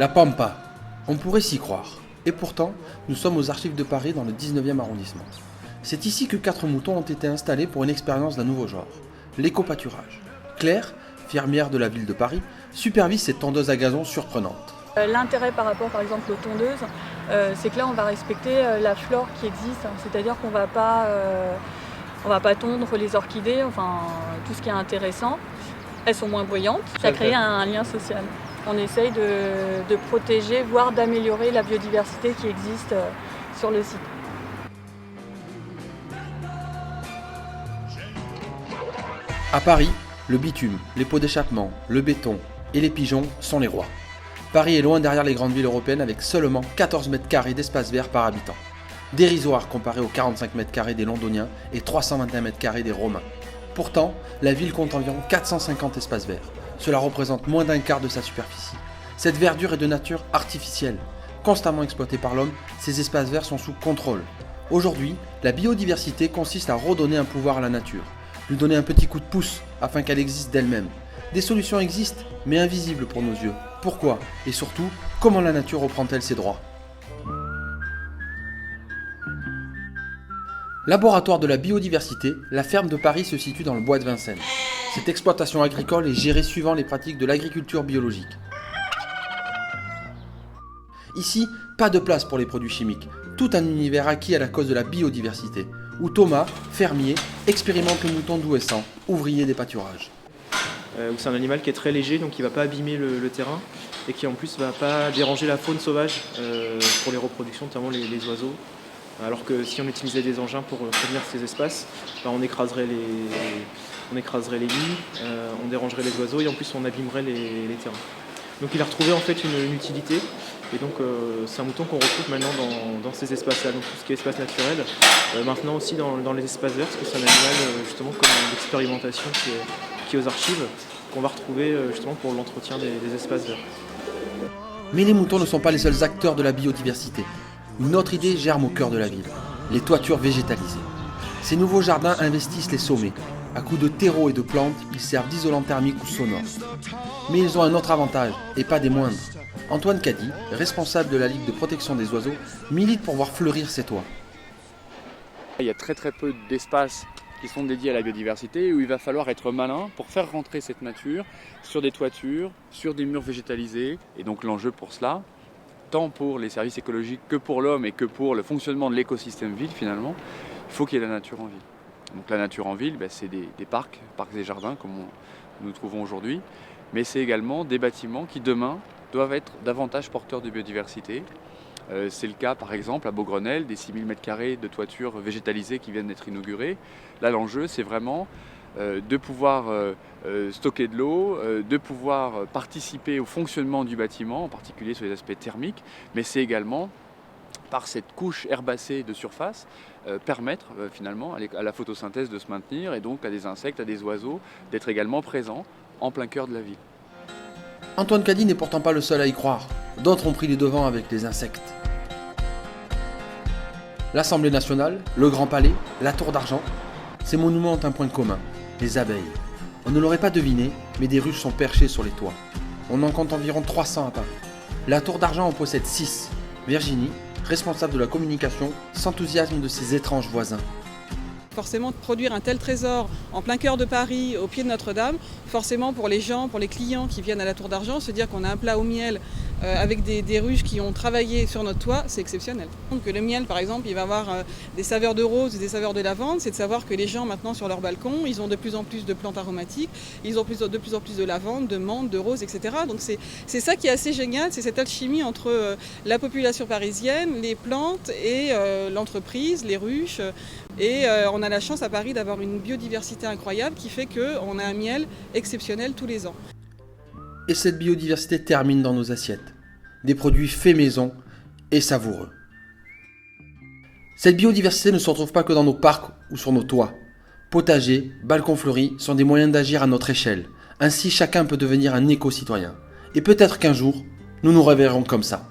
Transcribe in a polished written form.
La Pampa, on pourrait s'y croire. Et pourtant, nous sommes aux Archives de Paris dans le 19e arrondissement. C'est ici que 4 moutons ont été installés pour une expérience d'un nouveau genre, l'éco-pâturage. Claire, fermière de la ville de Paris, supervise cette tondeuse à gazon surprenante. L'intérêt par rapport par exemple aux tondeuses, c'est que là on va respecter la flore qui existe, c'est-à-dire qu'on va pas tondre les orchidées, enfin tout ce qui est intéressant. Elles sont moins bruyantes, ça crée un lien social. On essaye de protéger, voire d'améliorer la biodiversité qui existe sur le site. À Paris, le bitume, les pots d'échappement, le béton et les pigeons sont les rois. Paris est loin derrière les grandes villes européennes avec seulement 14 mètres carrés d'espace vert par habitant. Dérisoire comparé aux 45 mètres carrés des Londoniens et 321 mètres carrés des Romains. Pourtant, la ville compte environ 450 espaces verts. Cela représente moins d'un quart de sa superficie. Cette verdure est de nature artificielle. Constamment exploitée par l'homme, ces espaces verts sont sous contrôle. Aujourd'hui, la biodiversité consiste à redonner un pouvoir à la nature, lui donner un petit coup de pouce afin qu'elle existe d'elle-même. Des solutions existent, mais invisibles pour nos yeux. Pourquoi? Et surtout, comment la nature reprend-elle ses droits? Laboratoire de la biodiversité, la ferme de Paris se situe dans le bois de Vincennes. Cette exploitation agricole est gérée suivant les pratiques de l'agriculture biologique. Ici, pas de place pour les produits chimiques, tout un univers acquis à la cause de la biodiversité, où Thomas, fermier, expérimente le mouton d'Ouessant, ouvrier des pâturages. C'est un animal qui est très léger, donc qui ne va pas abîmer le terrain et qui en plus ne va pas déranger la faune sauvage pour les reproductions, notamment les oiseaux. Alors que si on utilisait des engins pour prévenir ces espaces, on écraserait les nids, on dérangerait les oiseaux et en plus on abîmerait les terrains. Donc il a retrouvé en fait une utilité et donc c'est un mouton qu'on retrouve maintenant dans ces espaces-là, donc tout ce qui est espace naturel, maintenant aussi dans les espaces verts, parce que c'est un animal justement comme l'expérimentation qui est aux archives, qu'on va retrouver justement pour l'entretien des espaces verts. Mais les moutons ne sont pas les seuls acteurs de la biodiversité. Une autre idée germe au cœur de la ville, les toitures végétalisées. Ces nouveaux jardins investissent les sommets. À coups de terreau et de plantes, ils servent d'isolant thermique ou sonore. Mais ils ont un autre avantage, et pas des moindres. Antoine Caddy, responsable de la Ligue de protection des oiseaux, milite pour voir fleurir ces toits. Il y a très peu d'espaces qui sont dédiés à la biodiversité où il va falloir être malin pour faire rentrer cette nature sur des toitures, sur des murs végétalisés. Et donc l'enjeu pour cela, tant pour les services écologiques que pour l'homme et que pour le fonctionnement de l'écosystème ville finalement, il faut qu'il y ait la nature en ville. Donc la nature en ville, c'est des parcs et jardins comme nous trouvons aujourd'hui, mais c'est également des bâtiments qui demain doivent être davantage porteurs de biodiversité. C'est le cas par exemple à Beaugrenelle, des 6000 m² de toitures végétalisées qui viennent d'être inaugurées. Là l'enjeu c'est vraiment de pouvoir stocker de l'eau, de pouvoir participer au fonctionnement du bâtiment, en particulier sur les aspects thermiques, mais c'est également, par cette couche herbacée de surface, permettre finalement à la photosynthèse de se maintenir et donc à des insectes, à des oiseaux, d'être également présents en plein cœur de la ville. Antoine Caddy n'est pourtant pas le seul à y croire. D'autres ont pris les devants avec les insectes. L'Assemblée nationale, le Grand Palais, la Tour d'Argent, ces monuments ont un point commun, les abeilles. On ne l'aurait pas deviné, mais des ruches sont perchées sur les toits. On en compte environ 300 à Paris. La Tour d'Argent en possède 6. Virginie, responsable de la communication, s'enthousiasme de ses étranges voisins. Forcément, de produire un tel trésor en plein cœur de Paris, au pied de Notre-Dame, forcément pour les gens, pour les clients qui viennent à la Tour d'Argent, se dire qu'on a un plat au miel avec des ruches qui ont travaillé sur notre toit, c'est exceptionnel. Donc le miel, par exemple, il va avoir des saveurs de rose et des saveurs de lavande. C'est de savoir que les gens, maintenant, sur leur balcon, ils ont de plus en plus de plantes aromatiques, ils ont de plus en plus de lavande, de menthe, de rose, etc. Donc c'est ça qui est assez génial, c'est cette alchimie entre la population parisienne, les plantes et l'entreprise, les ruches. Et on a la chance à Paris d'avoir une biodiversité incroyable qui fait qu'on a un miel exceptionnel tous les ans. Et cette biodiversité termine dans nos assiettes. Des produits faits maison et savoureux. Cette biodiversité ne se retrouve pas que dans nos parcs ou sur nos toits. Potagers, balcons fleuris sont des moyens d'agir à notre échelle. Ainsi, chacun peut devenir un éco-citoyen. Et peut-être qu'un jour, nous nous réveillerons comme ça.